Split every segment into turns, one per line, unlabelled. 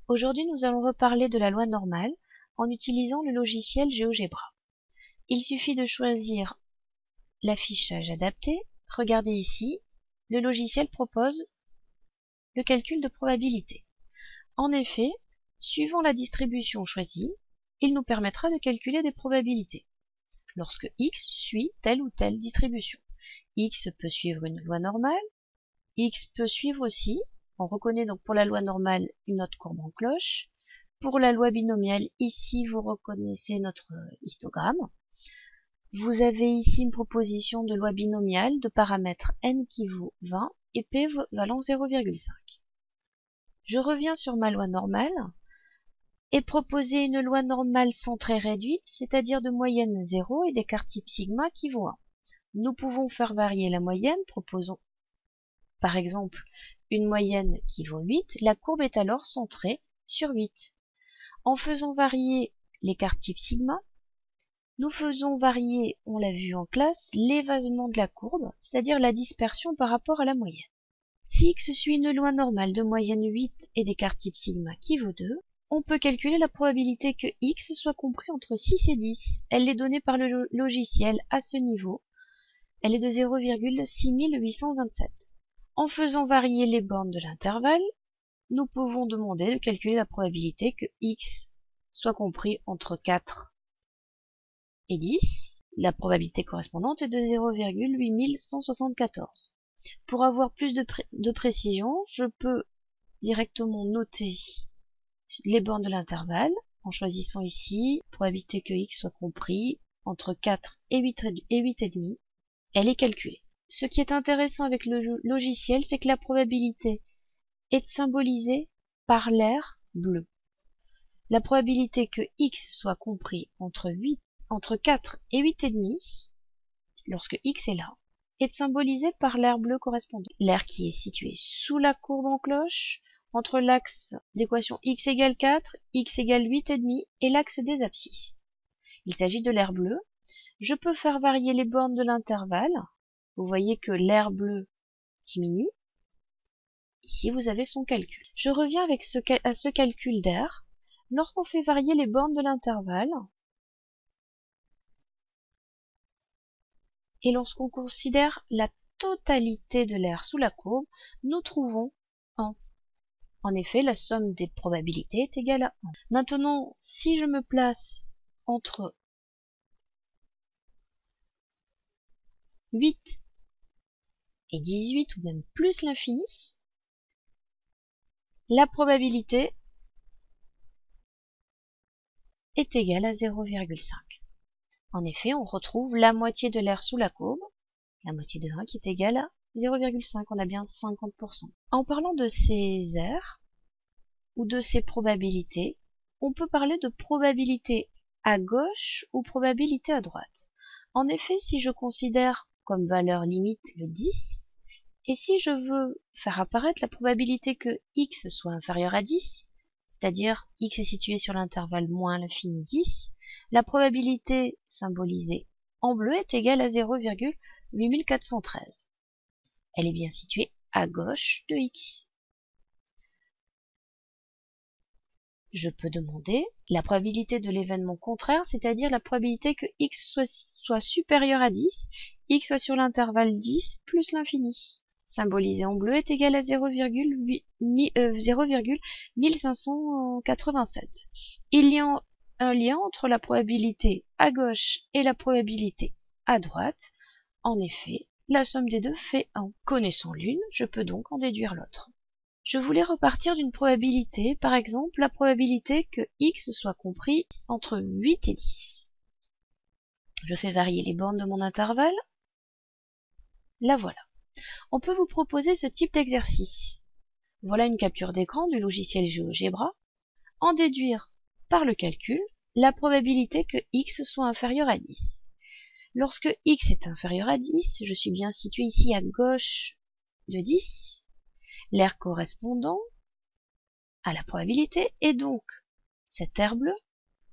Aujourd'hui, nous allons reparler de la loi normale en utilisant le logiciel GeoGebra. Il suffit de choisir l'affichage adapté. Regardez ici, le logiciel propose le calcul de probabilité. En effet, suivant la distribution choisie, il nous permettra de calculer des probabilités lorsque x suit telle ou telle distribution. X peut suivre une loi normale, x peut suivre aussi, on reconnaît donc pour la loi normale une autre courbe en cloche. Pour la loi binomiale, ici vous reconnaissez notre histogramme. Vous avez ici une proposition de loi binomiale de paramètres n qui vaut 20 et p valant 0,5. Je reviens sur ma loi normale et proposer une loi normale centrée réduite, c'est-à-dire de moyenne 0 et d'écart type sigma qui vaut 1. Nous pouvons faire varier la moyenne, proposons par exemple une moyenne qui vaut 8, la courbe est alors centrée sur 8. En faisant varier l'écart type sigma, nous faisons varier, on l'a vu en classe, l'évasement de la courbe, c'est-à-dire la dispersion par rapport à la moyenne. Si x suit une loi normale de moyenne 8 et d'écart type sigma qui vaut 2, on peut calculer la probabilité que x soit compris entre 6 et 10. Elle est donnée par le logiciel à ce niveau. Elle est de 0,6827. En faisant varier les bornes de l'intervalle, nous pouvons demander de calculer la probabilité que x soit compris entre 4 et 10. La probabilité correspondante est de 0,8174. Pour avoir plus de précision, je peux directement noter les bornes de l'intervalle en choisissant ici probabilité que x soit compris entre 4 et 8,5. Elle est calculée. Ce qui est intéressant avec le logiciel, c'est que la probabilité est symbolisée par l'aire bleu. La probabilité que x soit compris entre 4 et 8,5, lorsque x est là, est symbolisée par l'aire bleu correspondant. L'aire qui est située sous la courbe en cloche, entre l'axe d'équation x égale 4, x égale 8,5 et l'axe des abscisses. Il s'agit de l'aire bleue. Je peux faire varier les bornes de l'intervalle. Vous voyez que l'aire bleue diminue. Ici, vous avez son calcul. Je reviens à ce calcul d'aire. Lorsqu'on fait varier les bornes de l'intervalle, et lorsqu'on considère la totalité de l'aire sous la courbe, nous trouvons 1. En effet, la somme des probabilités est égale à 1. Maintenant, si je me place entre 8 et 18, ou même plus l'infini, la probabilité est égale à 0,5. En effet, on retrouve la moitié de l'aire sous la courbe, la moitié de 1 qui est égale à 0,5, on a bien 50%. En parlant de ces aires, ou de ces probabilités, on peut parler de probabilité à gauche ou probabilité à droite. En effet, si je considère comme valeur limite le 10, et si je veux faire apparaître la probabilité que x soit inférieur à 10, c'est-à-dire x est situé sur l'intervalle moins l'infini 10, la probabilité symbolisée en bleu est égale à 0,8413. Elle est bien située à gauche de x. Je peux demander la probabilité de l'événement contraire, c'est-à-dire la probabilité que x soit supérieur à 10, x soit sur l'intervalle 10 plus l'infini. Symbolisé en bleu est égal à 0,1587. Il y a un lien entre la probabilité à gauche et la probabilité à droite. En effet, la somme des deux fait 1. Connaissant l'une, je peux donc en déduire l'autre. Je voulais repartir d'une probabilité, par exemple la probabilité que x soit compris entre 8 et 10. Je fais varier les bornes de mon intervalle. La voilà. On peut vous proposer ce type d'exercice. Voilà une capture d'écran du logiciel GeoGebra. En déduire par le calcul la probabilité que x soit inférieur à 10. Lorsque x est inférieur à 10, je suis bien situé ici à gauche de 10. L'aire correspondant à la probabilité est donc cette aire bleue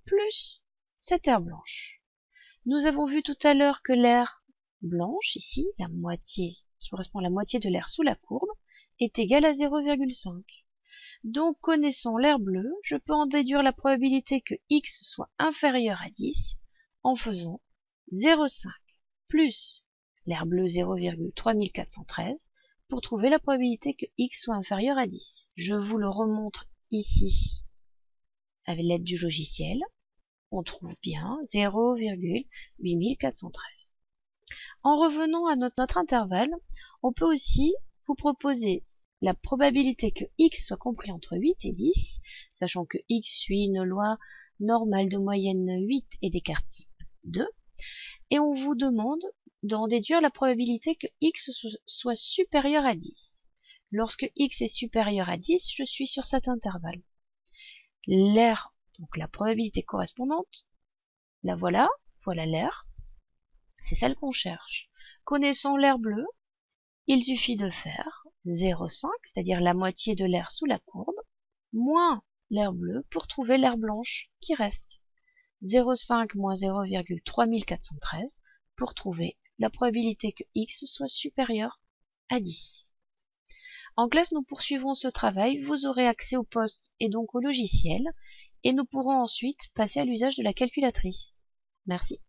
plus cette aire blanche. Nous avons vu tout à l'heure que l'aire blanche, ici, la moitié, qui correspond à la moitié de l'aire sous la courbe, est égale à 0,5. Donc, connaissant l'air bleu, je peux en déduire la probabilité que x soit inférieur à 10 en faisant 0,5 plus l'air bleu 0,3413 pour trouver la probabilité que x soit inférieur à 10. Je vous le remontre ici avec l'aide du logiciel. On trouve bien 0,8413. En revenant à notre intervalle, on peut aussi vous proposer la probabilité que x soit compris entre 8 et 10, sachant que x suit une loi normale de moyenne 8 et d'écart type 2, et on vous demande d'en déduire la probabilité que x soit supérieur à 10. Lorsque x est supérieur à 10, je suis sur cet intervalle. L'air, donc la probabilité correspondante, la voilà l'air, c'est celle qu'on cherche. Connaissant l'air bleu, il suffit de faire 0,5, c'est-à-dire la moitié de l'air sous la courbe, moins l'air bleu pour trouver l'air blanche qui reste. 0,5 moins 0,3413 pour trouver la probabilité que x soit supérieur à 10. En classe, nous poursuivons ce travail, vous aurez accès au poste et donc au logiciel, et nous pourrons ensuite passer à l'usage de la calculatrice. Merci.